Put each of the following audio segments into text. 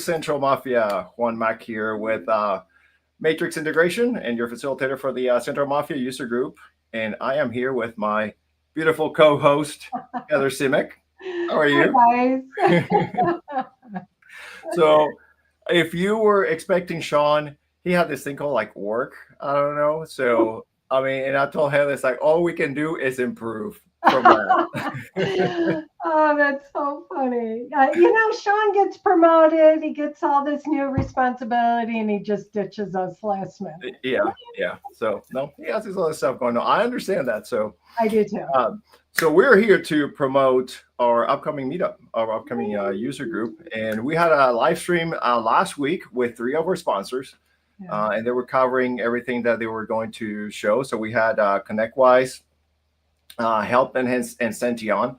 Central Mafia. Juan Mac here with Matrix Integration and your facilitator for the Central Mafia user group. And I am here with my beautiful co-host, Heather Simic. How are you? Hi guys. So, if you were expecting Sean, he had this thing called like work. I don't know. So, I mean, and I told Heather, it's like all we can do is improve from that. Oh, that's so funny. Sean gets promoted. He gets all this new responsibility, and he just ditches us last minute. Yeah. So, no, he has his other stuff going on. I understand that. So, I do too. So we're here to promote our upcoming meetup, our upcoming user group, and we had a live stream last week with three of our sponsors, Yeah. and they were covering everything that they were going to show. So we had ConnectWise, Help, and Sention.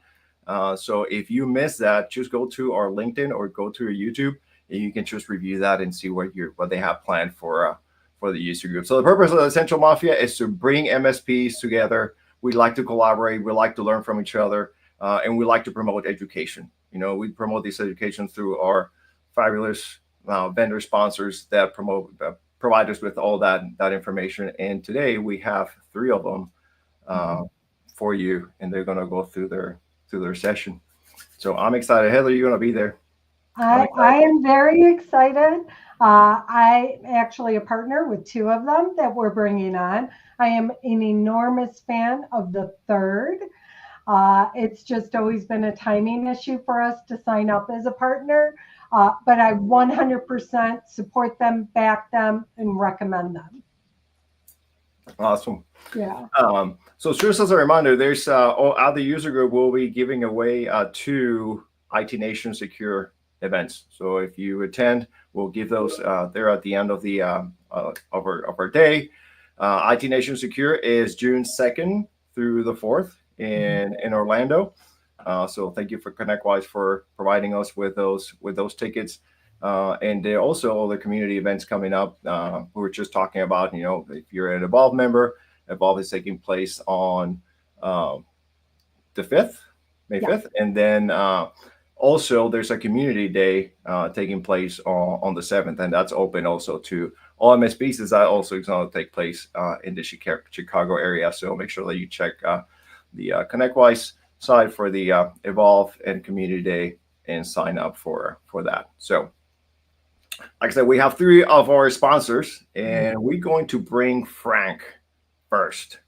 So if you missed that, just go to our LinkedIn or go to our YouTube, and you can just review that and see what they have planned for the user group. So the purpose of the Central Mafia is to bring MSPs together. We like to collaborate. We like to learn from each other, and we like to promote education. We promote this education through our fabulous vendor sponsors that provide us with all that information. And today we have three of them for you, and they're going to go through their session. So I'm excited. Heather, you're going to be there. I am very excited. I actually a partner with two of them that we're bringing on. I am an enormous fan of the third. It's just always been a timing issue for us to sign up as a partner, but I 100% support them, back them, and recommend them. Awesome. Yeah. So just as a reminder, there's at the user group, we'll be giving away two IT Nation Secure events. So if you attend, we'll give those there at the end of the of our day. IT Nation Secure is June 2nd through the 4th in Orlando. So thank you for ConnectWise for providing us with those tickets. And there are also all the community events coming up. We were just talking about, if you're an Evolve member, Evolve is taking place on the 5th, May 5th. And then also there's a community day taking place on the 7th, and that's open also to all MSPs. That also is going to take place in the Chicago area. So make sure that you check the ConnectWise side for the Evolve and Community Day and sign up for that. So like I said, we have three of our sponsors, and we're going to bring Frank first.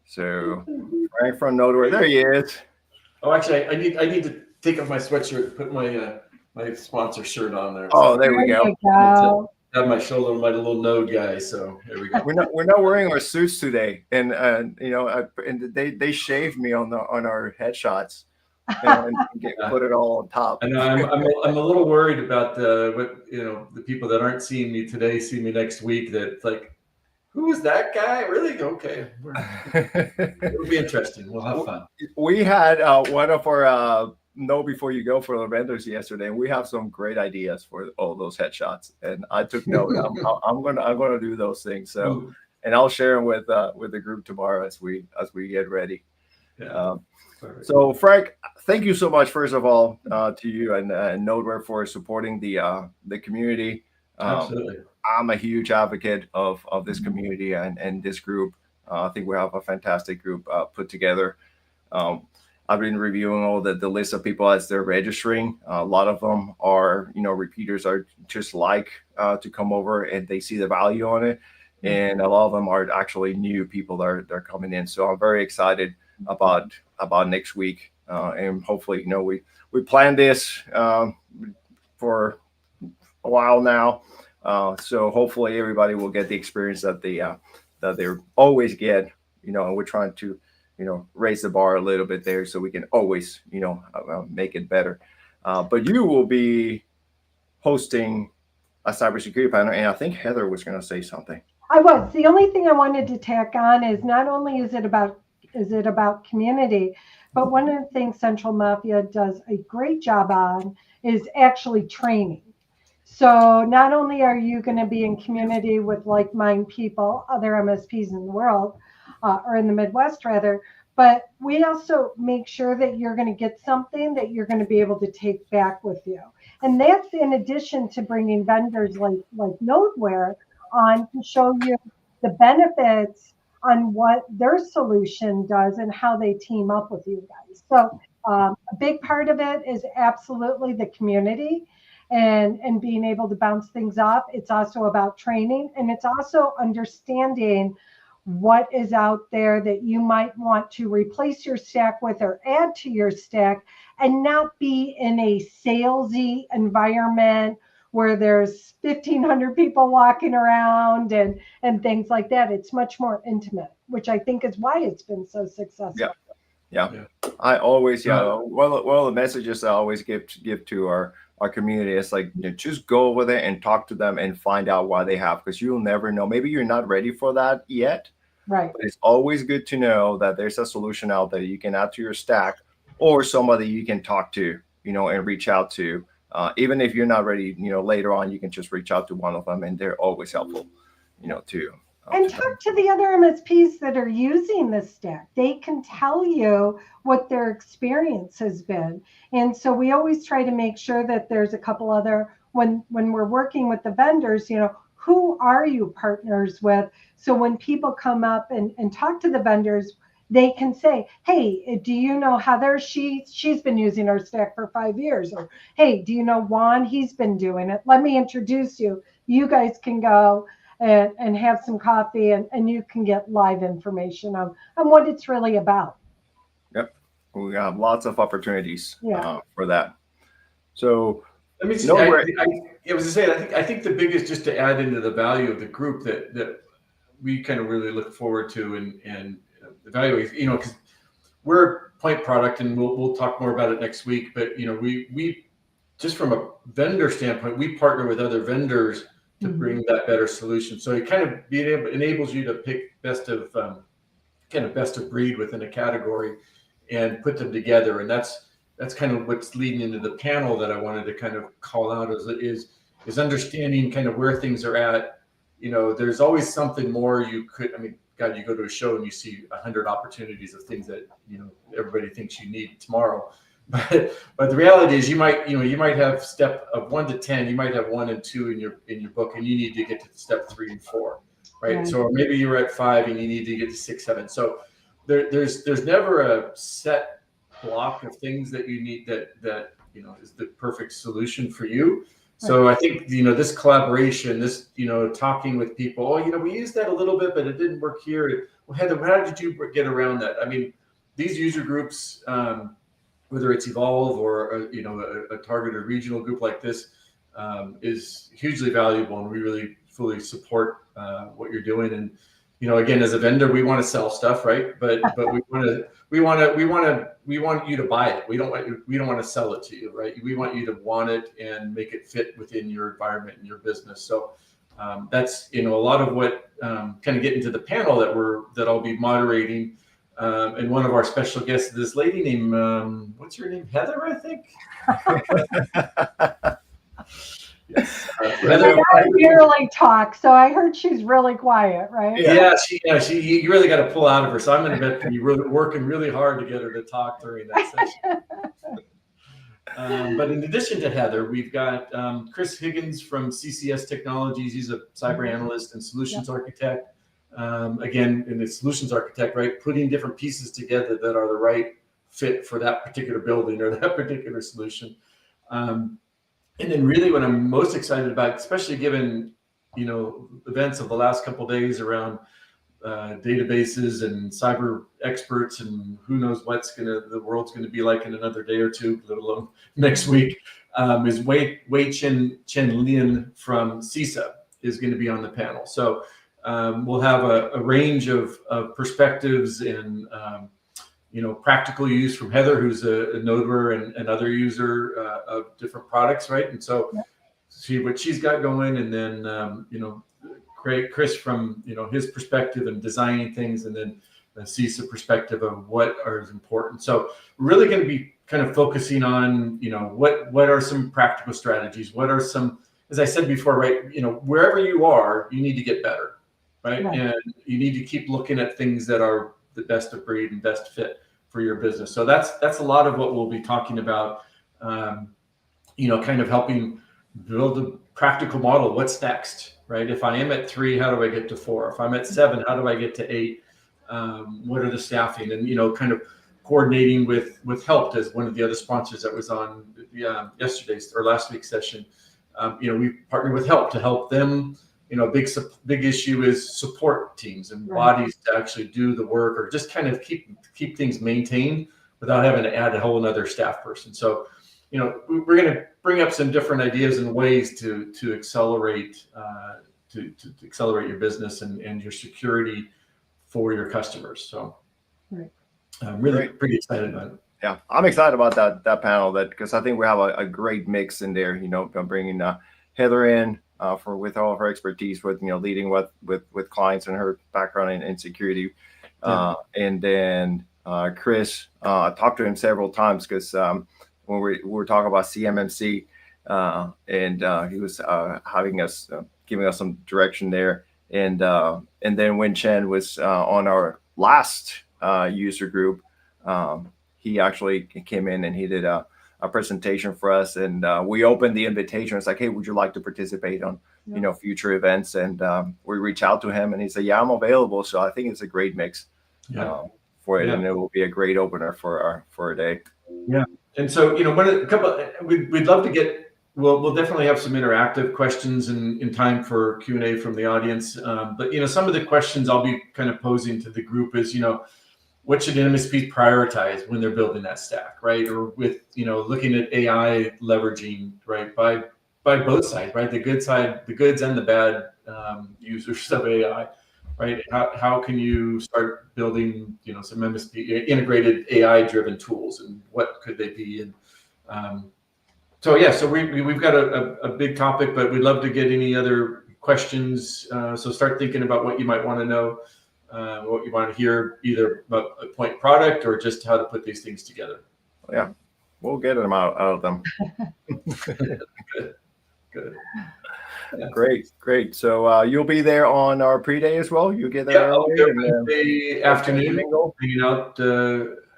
So Frank from Nodeware, there he is. Oh, actually, I need to take off my sweatshirt, put my sponsor shirt on there. Oh, there we go. Have my shoulder, my little node guy. So there we go. We're not wearing our suits today, and they shaved me on our headshots and put it all on top. And I'm a little worried about the people that aren't seeing me today see me next week. That it's like, who is that guy? Really? Okay, it'll be interesting. We'll have fun. We had one of our know before you go for the vendors yesterday, and we have some great ideas for all those headshots. And I took note. I'm gonna do those things. So, and I'll share them with the group tomorrow as we get ready. Yeah. So Frank, thank you so much, first of all, to you and Nodeware for supporting the community. Absolutely. I'm a huge advocate of this community and this group. I think we have a fantastic group put together. I've been reviewing all the list of people as they're registering. A lot of them are, repeaters, are just like to come over and they see the value on it. And a lot of them are actually new people that are coming in. So I'm very excited about next week. And hopefully, we planned this for a while now. So hopefully everybody will get the experience that they always get, and we're trying to, raise the bar a little bit there so we can always, make it better. But you will be hosting a cybersecurity panel, and I think Heather was going to say something. I was. The only thing I wanted to tack on is not only is it about community, but one of the things Central Mafia does a great job on is actually training. So not only are you going to be in community with like-minded people, other MSPs in the world, or in the Midwest rather, but we also make sure that you're going to get something that you're going to be able to take back with you. And that's in addition to bringing vendors like Nodeware on to show you the benefits on what their solution does and how they team up with you guys. So a big part of it is absolutely the community and being able to bounce things off. It's also about training, and it's also understanding what is out there that you might want to replace your stack with or add to your stack, and not be in a salesy environment where there's 1,500 people walking around and things like that. It's much more intimate, which I think is why it's been so successful. Yeah. I always, one of the messages I always give to our community is like, just go over there and talk to them and find out why they have, because you'll never know. Maybe you're not ready for that yet, right? But it's always good to know that there's a solution out there you can add to your stack, or somebody you can talk to, and reach out to. Even if you're not ready, later on, you can just reach out to one of them, and they're always helpful, too. And talk to the other MSPs that are using the stack. They can tell you what their experience has been. And so we always try to make sure that there's a couple other, when we're working with the vendors, who are you partners with? So when people come up and talk to the vendors, they can say, hey, do you know Heather? She's been using our stack for 5 years. Or, hey, do you know Juan? He's been doing it. Let me introduce you. You guys can go and have some coffee, and you can get live information on what it's really about. Yep. We have lots of opportunities for that. So let me say, I was to say, I think the biggest, just to add into the value of the group that we kind of really look forward to and evaluate, because we're a point product, and we'll talk more about it next week. But we just from a vendor standpoint, we partner with other vendors to bring that better solution. So it kind of enables you to pick best of breed within a category and put them together. And that's kind of what's leading into the panel that I wanted to kind of call out is understanding kind of where things are at. There's always something more you could, God, you go to a show and you see 100 opportunities of things that, everybody thinks you need tomorrow. But the reality is you might have step of 1 to 10, you might have 1 and 2 in your book, and you need to get to step 3 and 4, right? Right. So maybe you're at 5 and you need to get to 6, 7. So there's never a set block of things that you need that is the perfect solution for you. So I think this collaboration, this talking with people, we used that a little bit, but it didn't work here. Well, Heather, how did you get around that? These user groups, whether it's Evolve or a targeted regional group like this, is hugely valuable, and we really fully support what you're doing. And again, as a vendor, we want to sell stuff, right? But we want you to buy it. We don't want to sell it to you, right? We want you to want it and make it fit within your environment and your business. So that's a lot of what kind of get into the panel that I'll be moderating. And one of our special guests, this lady named, what's her name? Heather, I think. Yes. Heather, I barely talk, so I heard she's really quiet, right? Yeah, you really got to pull out of her. So I'm going to bet you're working really hard to get her to talk during that session. But in addition to Heather, we've got Chris Higgins from CCS Technologies. He's a cyber analyst and solutions architect. Again, in the solutions architect, right, putting different pieces together that are the right fit for that particular building or that particular solution. And then really what I'm most excited about, especially given, events of the last couple of days around databases and cyber experts, and who knows the world's going to be like in another day or two, let alone next week, is Wei Chen Lin from CISA is going to be on the panel. So we'll have a range of perspectives and practical use from Heather, who's a Nodeware and other user of different products, right? And so see what she's got going, and then Chris from his perspective and designing things, and then the CISA perspective of what is important. So we're really going to be kind of focusing on what are some practical strategies, what are some, as I said before, right? Wherever you are, you need to get better. Right? And you need to keep looking at things that are the best of breed and best fit for your business. So that's a lot of what we'll be talking about. kind of helping build a practical model. What's next, right? If I am at 3, how do I get to 4? If I'm at 7, how do I get to 8? What are the staffing? And, kind of coordinating with Helped as one of the other sponsors that was on yesterday's or last week's session. We partner with Help to help them. Big issue is support teams and bodies to actually do the work, or just kind of keep things maintained without having to add a whole another staff person. So, we're going to bring up some different ideas and ways to accelerate to accelerate your business and your security for your customers. So, I'm really pretty excited about it. Yeah, I'm excited about that panel, because I think we have a great mix in there. I'm bringing Heather in with all of her expertise with leading with clients and her background in security, and then Chris. I talked to him several times because when we were talking about CMMC, and he was giving us some direction there, and then when Chen was on our last user group, he actually came in and he did a presentation for us, and we opened the invitation. It's like, hey, would you like to participate on future events? And we reached out to him, and he said, yeah, I'm available. So I think it's a great mix for it, and it will be a great opener for a day. Yeah, and so we'd love to get. We'll definitely have some interactive questions in time for Q&A from the audience. But some of the questions I'll be kind of posing to the group is what should an MSP prioritize when they're building that stack, right? Or with, looking at AI leveraging, right, by both sides, right? The good side, the goods and the bad users of AI, right? How can you start building, some MSP integrated AI driven tools, and what could they be? And so we've got a big topic, but we'd love to get any other questions. So start thinking about what you might want to know. What you want to hear, either about a point product or just how to put these things together. Yeah, we'll get them out of them. Good. Yeah. Great. So you'll be there on our pre-day as well? You get there I'll be there early? Wednesday afternoon, hanging out.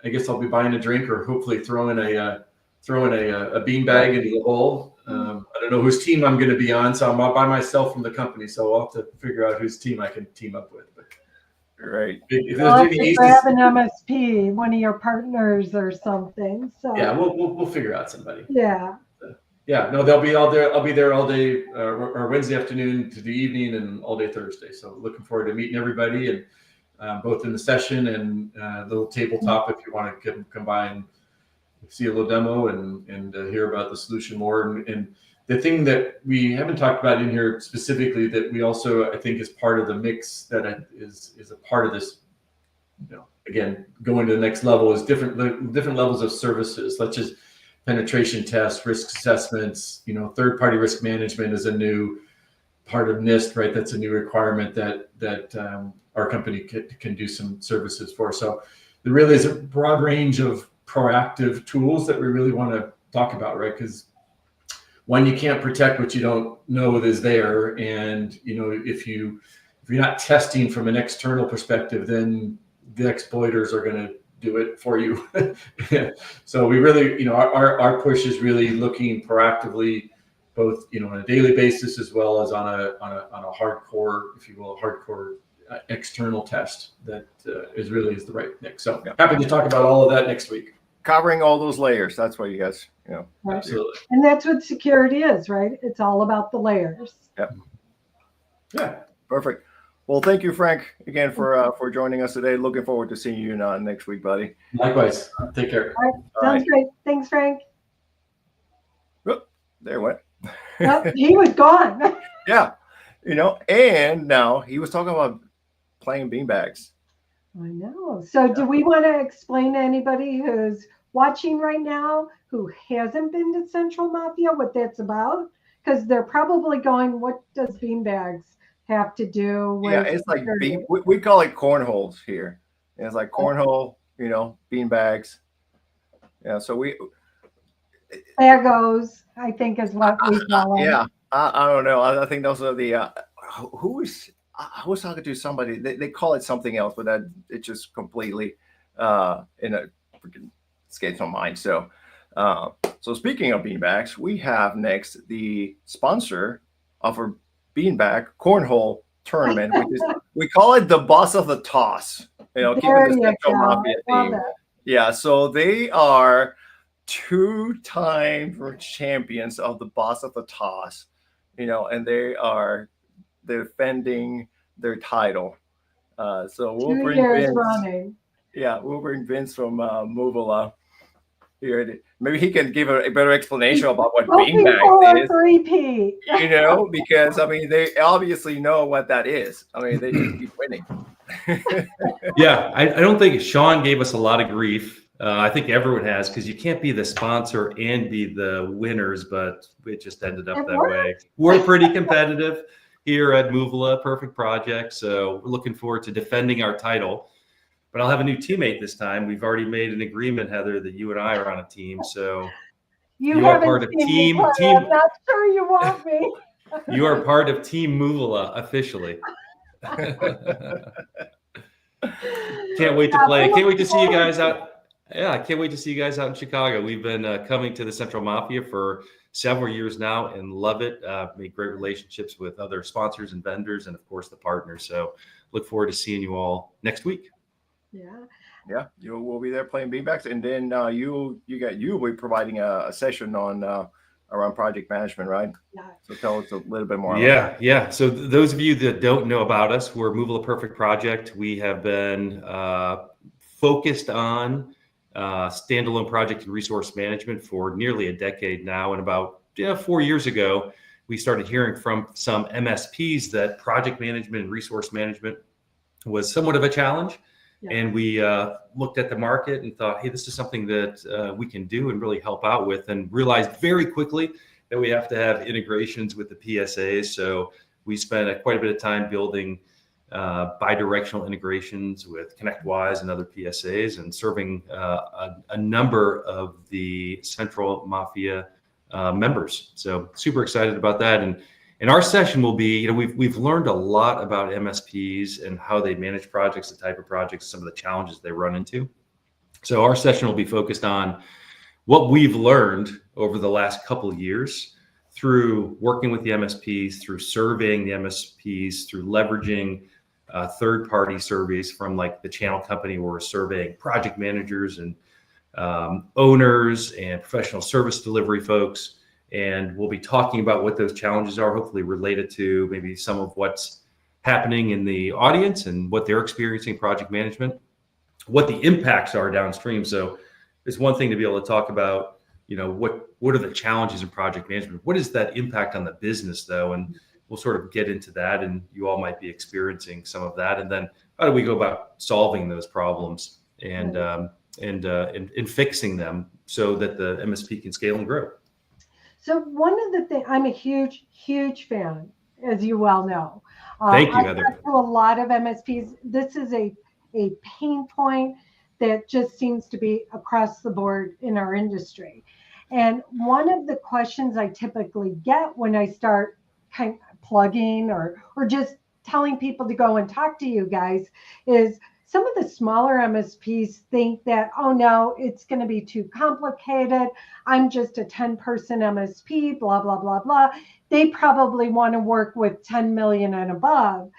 I guess I'll be buying a drink, or hopefully throwing a beanbag into the hole. I don't know whose team I'm going to be on, so I'm all by myself from the company. So I'll have to figure out whose team I can team up with. Right. You'll have to grab an MSP, one of your partners or something. So yeah, we'll figure out somebody. Yeah. No, they'll be all there. I'll be there all day, or Wednesday afternoon to the evening, and all day Thursday. So looking forward to meeting everybody, and both in the session and little tabletop if you want to come by and see a little demo and hear about the solution more. And the thing that we haven't talked about in here specifically that we also, I think, is part of the mix that is a part of this, again, going to the next level, is different levels of services, such as penetration tests, risk assessments, third-party risk management is a new part of NIST, right? That's a new requirement that our company can do some services for. So there really is a broad range of proactive tools that we really want to talk about, right? Because one, you can't protect what you don't know is there, and if you're not testing from an external perspective, then the exploiters are going to do it for you. So we really, our push is really looking proactively, both on a daily basis as well as on a hardcore, if you will, external test that is the right mix. So happy to talk about all of that next week. Covering all those layers. That's what you guys, Right. Absolutely. And that's what security is, right? It's all about the layers. Yep. Yeah. Perfect. Well, thank you, Frank, again for joining us today. Looking forward to seeing you next week, buddy. Likewise. Take care. All right. Sounds great. Thanks, Frank. Oop, there it went. Well, he was gone. Yeah. And now he was talking about playing beanbags. I know. So do we want to explain to anybody who's watching right now who hasn't been to Central Mafia what that's about? Because they're probably going, what does beanbags have to do with? Yeah, it's like we call it cornholes here. It's like cornhole, beanbags. Yeah, so Bagos, I think is what we call them. Yeah, I don't know. I think those are the I was talking to somebody. They call it something else, but that it just completely freaking escapes my mind. So So speaking of beanbags, we have next the sponsor of our beanbag cornhole tournament, which is, we call it the boss of the toss. Keeping There the you Central go. Mafia I love theme. it. Yeah, so they are two-time champions of the boss of the toss, and they are defending their title. So we'll 2 bring years Vince. running. Yeah, we'll bring Vince from Muvela here. Maybe he can give a better explanation about what Hoping beanbags for is. a three-peat. Because they obviously know what that is. They just keep winning. Yeah, I don't think Sean gave us a lot of grief. I think everyone has, because you can't be the sponsor and be the winners, but it just ended up that way. We're pretty competitive here at Muvela, Perfect Project, so we're looking forward to defending our title. But I'll have a new teammate this time. We've already made an agreement, Heather, that you and I are on a team. So You are haven't part of seen me team. play. I'm not sure you want me. You are part of Team Muvela officially. Can't wait to play. Can't wait to see you guys out. Yeah, I can't wait to see you guys out in Chicago. We've been coming to the Central Mafia for several years now and love it. Made great relationships with other sponsors and vendors, and of course the partners. So look forward to seeing you all next week. Yeah, you will be there playing beanbags, and then you will be providing a session on around project management, right? Yeah. So tell us a little bit more. Yeah. So those of you that don't know about us, we're Muvela Perfect Project. We have been focused on standalone project and resource management for nearly a decade now. And about 4 years ago, we started hearing from some MSPs that project management and resource management was somewhat of a challenge. Yeah. And we looked at the market and thought, hey, this is something that we can do and really help out with, and realized very quickly that we have to have integrations with the PSAs. So we spent quite a bit of time building bi-directional integrations with ConnectWise and other PSAs, and serving a number of the Central Mafia members. So super excited about that. And our session will be, we've learned a lot about MSPs and how they manage projects, the type of projects, some of the challenges they run into. So our session will be focused on what we've learned over the last couple of years through working with the MSPs, through surveying the MSPs, through leveraging third-party surveys from like the channel company, where we're surveying project managers and owners and professional service delivery folks. And we'll be talking about what those challenges are, hopefully related to maybe some of what's happening in the audience and what they're experiencing project management, what the impacts are downstream. So it's one thing to be able to talk about, what are the challenges in project management? What is that impact on the business, though? And we'll sort of get into that, and you all might be experiencing some of that. And then how do we go about solving those problems and fixing them so that the MSP can scale and grow? So one of the things, I'm a huge fan, as you well know. Thank you, Heather. I've talked to a lot of MSPs. This is a pain point that just seems to be across the board in our industry. And one of the questions I typically get when I start kind of plugging or just telling people to go and talk to you guys is, some of the smaller MSPs think that, oh no, it's going to be too complicated. I'm just a 10-person MSP, blah, blah, blah, blah. They probably want to work with 10 million and above.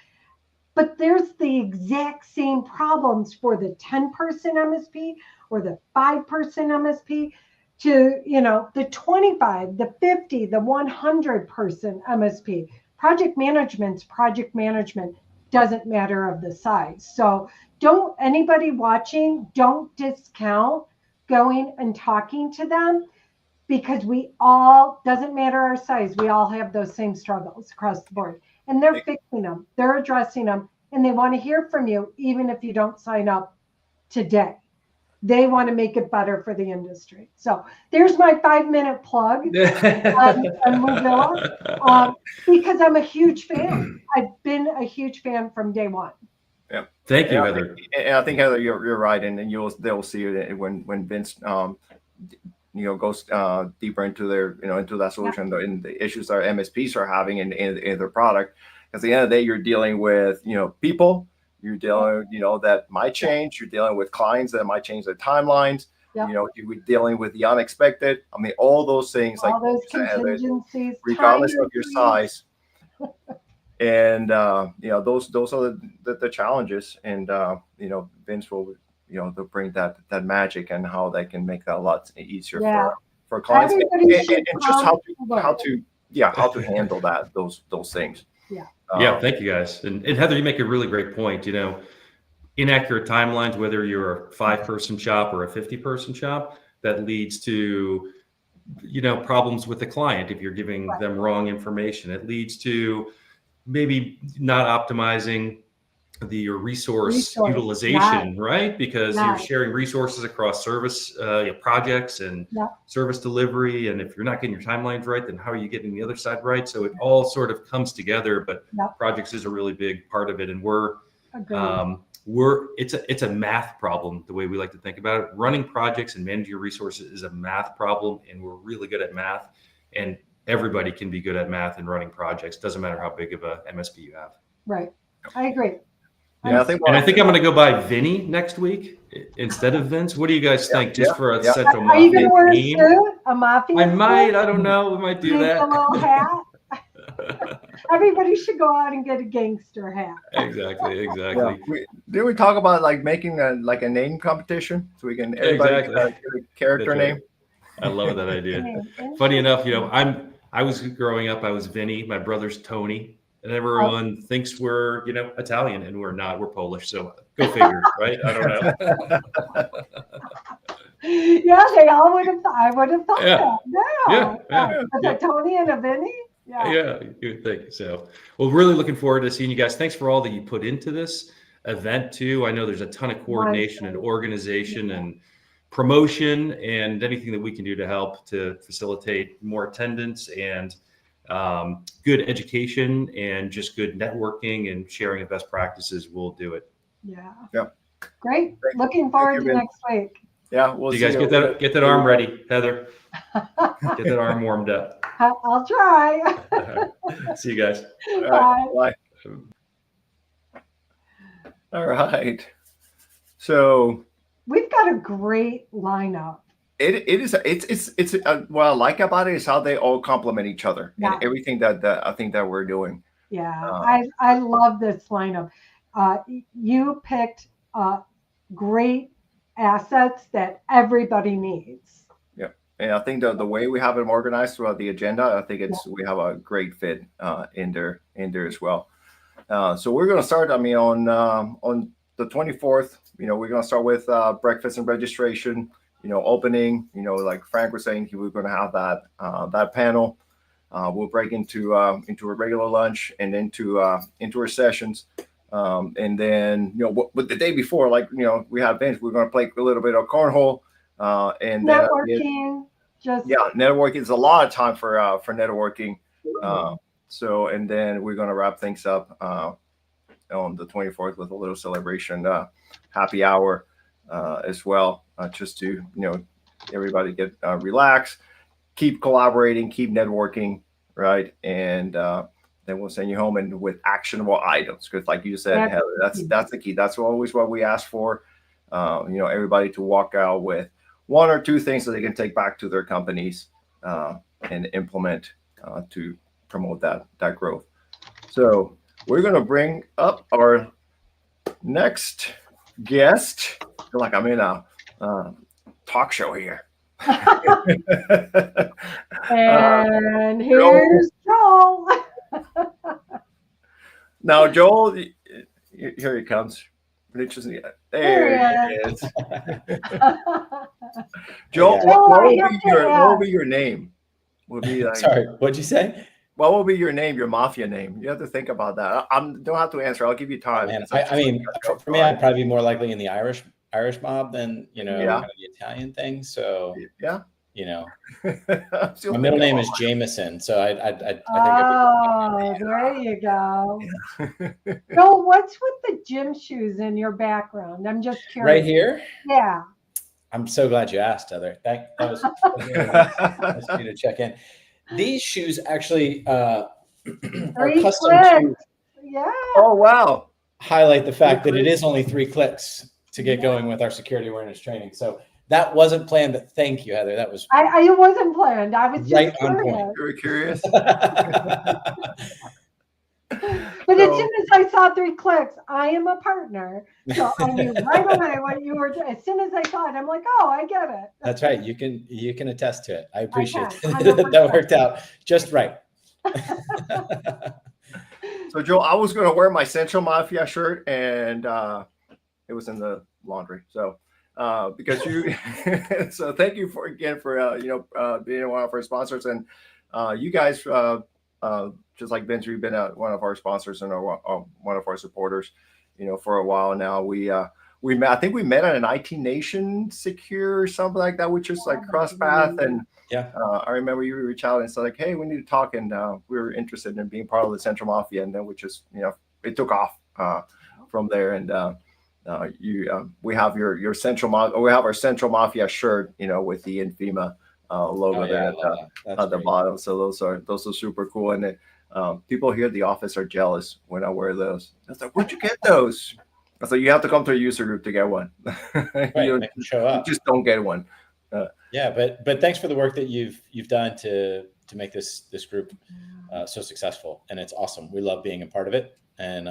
But there's the exact same problems for the 10-person MSP or the 5-person MSP to, the 25, the 50, the 100-person MSP. Project management doesn't matter of the size. So anybody watching, don't discount going and talking to them, because doesn't matter our size, we all have those same struggles across the board, and they're fixing them, they're addressing them, and they want to hear from you, even if you don't sign up today. They want to make it better for the industry. So there's my 5-minute plug on Muvela, because I'm a huge fan. I've been a huge fan from day one. Yeah. Thank you, Heather. And I think, Heather, you're right, and they'll see it when Vince goes deeper into into that solution, and the issues that MSPs are having in their product. At the end of the day, you're dealing with people. You're dealing, that might change. You're dealing with clients that might change their timelines. Yep. You know, we're dealing with the unexpected. I mean, all those things, like All those you said, Heather, contingencies, regardless time of your increase. size. And you know, those are the challenges. And you know, Vince will, you know, they'll bring that magic and how they can make that a lot easier Yeah. for clients, Everybody should and just come how look. to handle those things. Yeah. Yeah, thank you guys. And Heather, you make a really great point. You know, inaccurate timelines, whether you're a 5-person shop or a 50-person shop, that leads to, you know, problems with the client if you're giving Right. them wrong information. It leads to maybe not optimizing your resource utilization, right? Because you're sharing resources across service projects and service delivery. And if you're not getting your timelines right, then how are you getting the other side right? So it all sort of comes together, but projects is a really big part of it. And it's a math problem, the way we like to think about it. Running projects and managing your resources is a math problem, and we're really good at math. And everybody can be good at math and running projects. Doesn't matter how big of a MSP you have. Right. I agree. Yeah, I think I'm going to go by Vinny next week instead of Vince. What do you guys think? Just for a central Mafia Are you going to wear theme? a suit? A Mafia I might. suit? I don't know. We might do that. A little hat. Everybody should go out and get a gangster hat. Exactly. Yeah. Did we talk about like making a name competition so we can everybody get a character name? I love that idea. Funny enough, you know, I was growing up, I was Vinny, my brother's Tony, and everyone thinks we're, you know, Italian, and we're not. We're Polish. So go figure, right? I don't know. Yeah, they all would have. I would have thought that. Yeah. A Tony and a Vinny. Yeah, you would think so. Well, really looking forward to seeing you guys. Thanks for all that you put into this event too. I know there's a ton of coordination and organization and promotion and anything that we can do to help to facilitate more attendance and good education and just good networking and sharing of best practices. We'll do it. Yeah. Great. Looking forward to next week. Yeah. We'll see you guys. Get that arm ready, Heather. Get that arm warmed up. I'll try. See you guys. Bye. All right. So we've got a great lineup. It's what I like about it is how they all complement each other and everything that I think that we're doing. Yeah, I love this lineup. You picked great assets that everybody needs. Yeah, and I think the way we have them organized throughout the agenda, I think we have a great fit in there as well. So we're going to start. I mean, on the 24th, you know, we're going to start with breakfast and registration. You know, opening. You know, like Frank was saying, we're going to have that panel. We'll break into a regular lunch and into our sessions. And then, you know, what the day before, like, you know, we have Vince, we're going to play a little bit of cornhole, and networking. Networking is a lot of time for networking. So, and then we're going to wrap things up on the 24th with a little celebration, happy hour as well, just to, you know, everybody get relaxed, keep collaborating, keep networking, right, and then we'll send you home and with actionable items, because like you said, Heather, that's the key. That's always what we ask for. You know, everybody to walk out with 1 or 2 things that they can take back to their companies and implement to promote that growth. So we're going to bring up our next guest. I feel like I'm in a talk show here. And here's Joel. Now, Joel, here he comes. There he is. Joel, what will be your name? Sorry, what'd you say? What will be your name, your Mafia name? You have to think about that. I don't have to answer. I'll give you time. I mean, for me, I'd probably be more likely in the Irish mob than, you know, kind of the Italian thing. So you know, my middle name is Jameson, so I think. There you go. So, what's with the gym shoes in your background? I'm just curious. Right here. Yeah. I'm so glad you asked, Heather. That was nice of you to check in. These shoes actually are custom to Oh, wow. highlight the fact that it is only 3 clicks to get going with our security awareness training. So That wasn't planned, but thank you, Heather. That was It wasn't planned. I was right just on curious. point. Very curious. But as soon as I saw 3 clicks, I am a partner. So I knew right away what you were doing. As soon as I saw it, I'm like, oh, I get it. That's right. You can attest to it. I appreciate can, it. That worked out just right. So Joe, I was going to wear my Central Mafia shirt, and it was in the laundry. So because you, so thank you for being one of our sponsors, and you guys, just like Vince, you've been one of our sponsors and one of our supporters, for a while now. We met. I think we met at an IT Nation Secure or something like that, which is like cross path. And yeah, I remember you reached out and said like, "Hey, we need to talk," and we were interested in being part of the Central Mafia, and then we just, it took off from there. And we have your Central Mafia, we have our Central Mafia shirt, with the Infima logo there at the bottom. So those are super cool, and people here at the office are jealous when I wear those. I was like, "Where'd you get those?" So you have to come to a user group to get one. Right, you show up. just don't get one. Yeah, but thanks for the work that you've done to make this group so successful, and it's awesome. We love being a part of it, and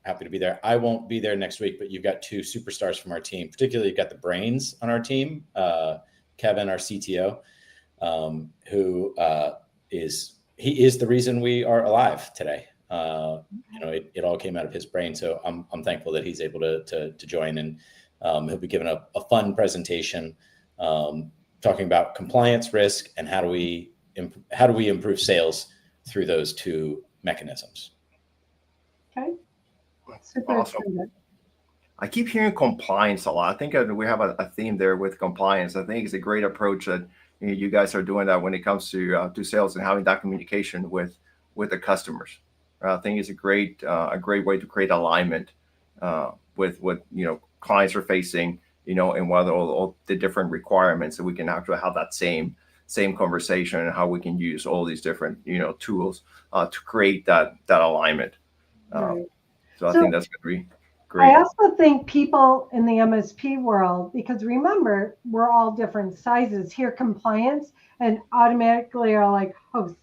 happy to be there. I won't be there next week, but you've got 2 superstars from our team. Particularly, you've got the brains on our team, Kevin, our CTO, who is the reason we are alive today. It all came out of his brain. So I'm thankful that he's able to join, and he'll be giving a fun presentation talking about compliance, risk, and how do we improve sales through those 2 mechanisms. Okay. Super Awesome. excited. I keep hearing compliance a lot. I think we have a theme there with compliance. I think it's a great approach that you guys are doing that when it comes to sales and having that communication with the customers. I think it's a great way to create alignment with what clients are facing, and what all the different requirements, so we can actually have that same conversation, and how we can use all these different tools to create that alignment. Right. So I think that's going to be great. I also think people in the MSP world, because remember, we're all different sizes, hear compliance and automatically are like, oh,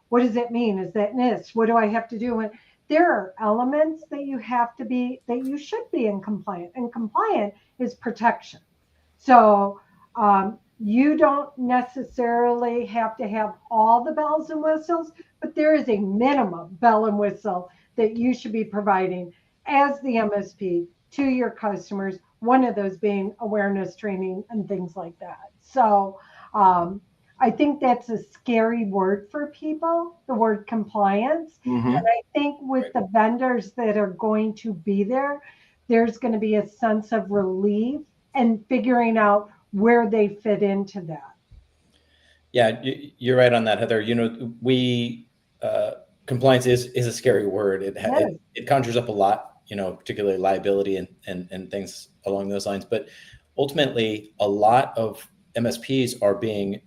what does it mean? Is that NIST? What do I have to do? And there are elements that you should be in compliant, and compliant is protection. So you don't necessarily have to have all the bells and whistles, but there is a minimum bell and whistle that you should be providing as the MSP to your customers, one of those being awareness training and things like that. So I think that's a scary word for people, the word compliance. Mm-hmm. And I think with the vendors that are going to be there, there's going to be a sense of relief and figuring out where they fit into that. Yeah, you're right on that, Heather. Compliance is a scary word. It conjures up a lot, particularly liability and things along those lines. But ultimately, a lot of MSPs are being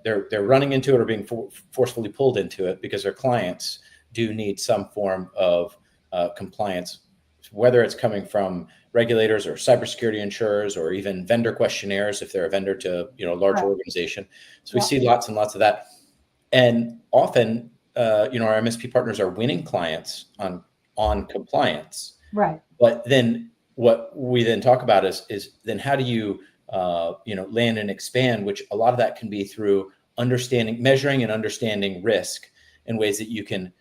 they're running into it or being forcefully pulled into it because their clients do need some form of compliance, whether it's coming from regulators or cybersecurity insurers or even vendor questionnaires if they're a vendor to a larger organization. So we see lots and lots of that, and often our MSP partners are winning clients on compliance. Right. But then what we then talk about is then how do you land and expand, which a lot of that can be through measuring and understanding risk in ways that you can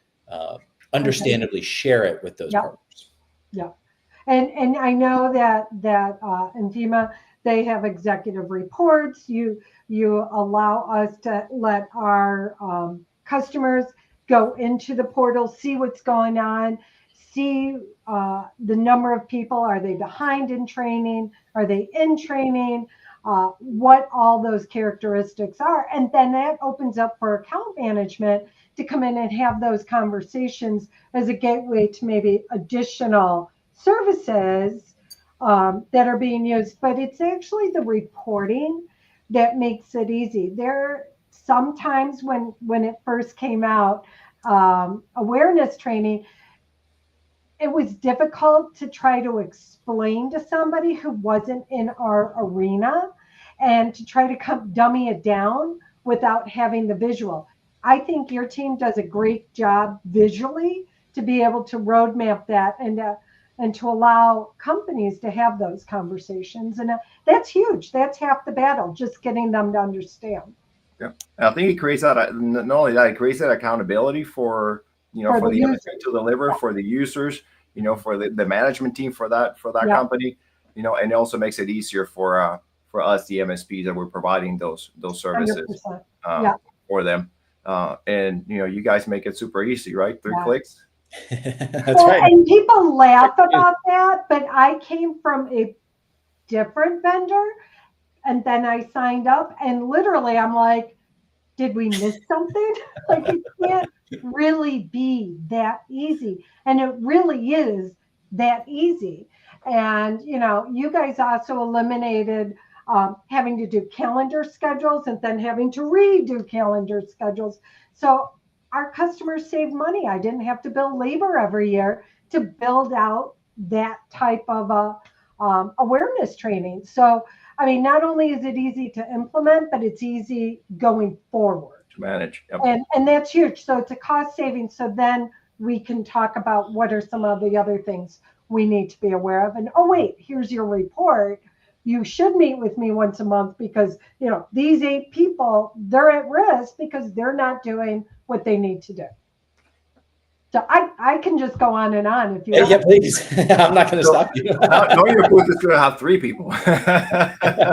understandably share it with those partners. Yeah. And I know that in FEMA, they have executive reports. You allow us to let our customers go into the portal, see what's going on, see the number of people. Are they behind in training? Are they in training? What all those characteristics are. And then that opens up for account management to come in and have those conversations as a gateway to maybe additional services that are being used. But it's actually the reporting that makes it easy. There sometimes when it first came out, awareness training, it was difficult to try to explain to somebody who wasn't in our arena and to try to dummy it down without having the visual. I think your team does a great job visually to be able to roadmap that and to allow companies to have those conversations. And that's huge. That's half the battle, just getting them to understand. Yeah, I think it creates that. Not only that, it creates that accountability for for the MSP to deliver, for the users, for the management team for that company, and it also makes it easier for us, the MSPs, that we're providing those services for them. And you guys make it super easy, right? 3 clicks. That's right. And people laugh about that, but I came from a different vendor, and then I signed up, and literally I'm like, did we miss something? Like, it can't really be that easy. And it really is that easy. And, you guys also eliminated having to do calendar schedules and then having to redo calendar schedules. So our customers saved money. I didn't have to bill labor every year to build out that type of awareness training. So, I mean, not only is it easy to implement, but it's easy going forward to manage. Yep. And that's huge. So it's a cost saving. So then we can talk about what are some of the other things we need to be aware of. And oh, wait, here's your report. You should meet with me once a month because, these 8 people, they're at risk because they're not doing what they need to do. So I can just go on and on if you want. Yeah, please. I'm not going to stop you. No, your booth is going to have 3 people. But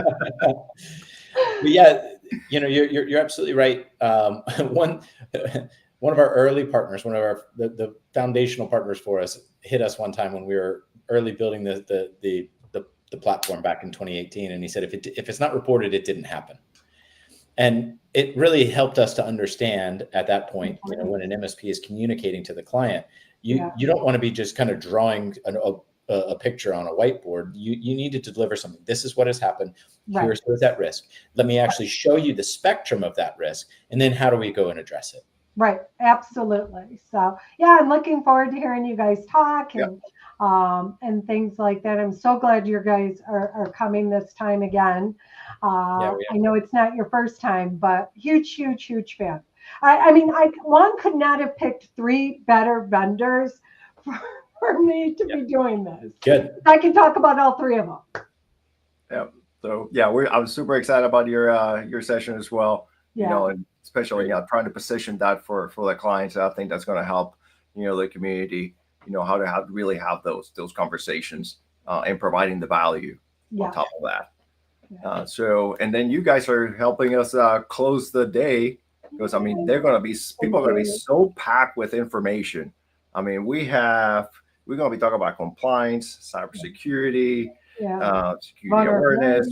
yeah, you're absolutely right. One of our early partners, one of our the foundational partners for us, hit us one time when we were early building the platform back in 2018, and he said, if it's not reported, it didn't happen. And it really helped us to understand at that point, when an MSP is communicating to the client, you don't want to be just kind of drawing a picture on a whiteboard. You needed to deliver something. This is what has happened. Right. Here's what's at risk. Let me actually show you the spectrum of that risk. And then how do we go and address it? Right. Absolutely. So yeah, I'm looking forward to hearing you guys talk and things like that. I'm so glad you guys are coming this time again. I know it's not your first time, but huge fan. I mean, one could not have picked 3 better vendors for me to be doing this. Good. I can talk about all 3 of them. Yeah. So yeah, I was super excited about your session as well. And especially trying to position that for the clients. I think that's going to help the community. How to really have those conversations and providing the value on top of that. And then you guys are helping us close the day, because I mean people are going to be so packed with information. I mean, we're going to be talking about compliance, cybersecurity, security awareness,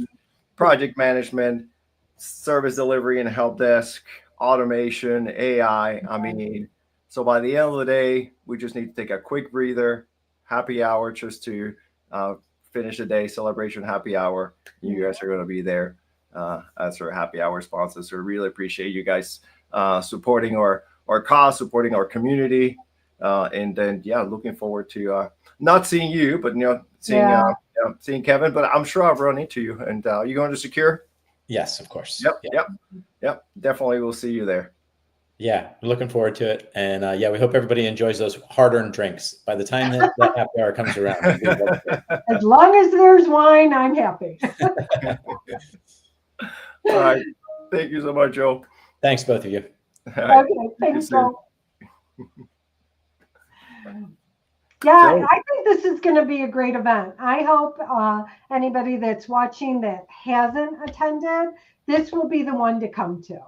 project management, service delivery and help desk, automation, AI. I mean, so by the end of the day, we just need to take a quick breather, happy hour, just to finish the day, celebration happy hour. You guys are going to be there as our happy hour sponsors. So really appreciate you guys supporting our cause, supporting our community. And then, looking forward to not seeing you, but seeing Kevin. But I'm sure I've run into you. And you going to Secure? Yes, of course. Yep. Definitely, we'll see you there. Yeah, we're looking forward to it. And we hope everybody enjoys those hard-earned drinks by the time that happy hour comes around. As long as there's wine, I'm happy. All right. Thank you so much, Joe. Thanks, both of you. Okay, thanks, Joe. I think this is going to be a great event. I hope anybody that's watching that hasn't attended, this will be the one to come to.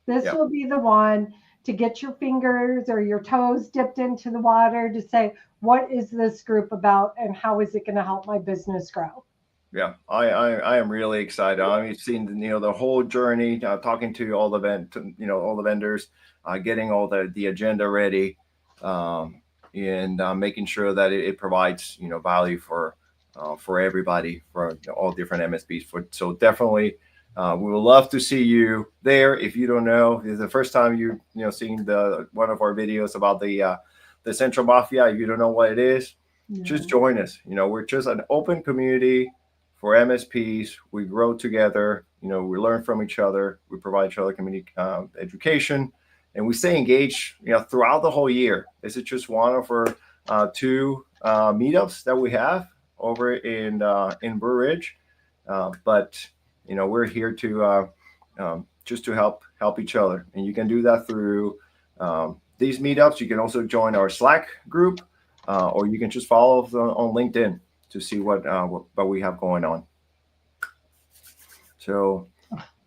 This will be the one to get your fingers or your toes dipped into the water to say, what is this group about and how is it going to help my business grow? Yeah, I am really excited. I've seen the whole journey, talking to all the vendors, getting all the agenda ready, and making sure that it provides value for everybody, for all different MSPs. So definitely. We would love to see you there. If you don't know, it's the first time seeing one of our videos about the Central Mafia. If you don't know what it is, just join us. We're just an open community for MSPs. We grow together. We learn from each other. We provide each other community education, and we stay engaged. Throughout the whole year. This is just one of our 2 meetups that we have over in Brew Ridge. But we're here to just to help each other, and you can do that through these meetups. You can also join our Slack group, or you can just follow us on LinkedIn to see what we have going on. So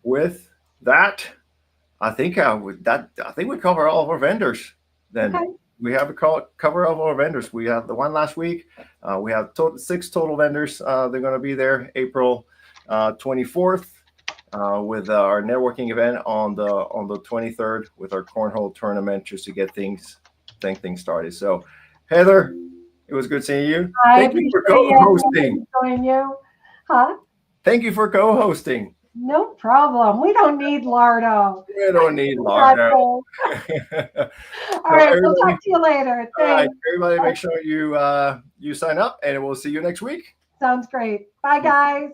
with that, I think we cover all of our vendors. Then Okay. we have a cover of our vendors. We have the one last week. We have 6 total vendors. They're going to be there April 24th with our networking event on the 23rd with our cornhole tournament, just to get things started. So, Heather, it was good seeing you. Thank you for co-hosting. You. Huh? Thank you for co-hosting. No problem. We don't need Lardo. We don't need Lardo. All right, we'll talk to you later. All right, Thanks. everybody, make sure you sign up, and we'll see you next week. Sounds great. Bye, guys.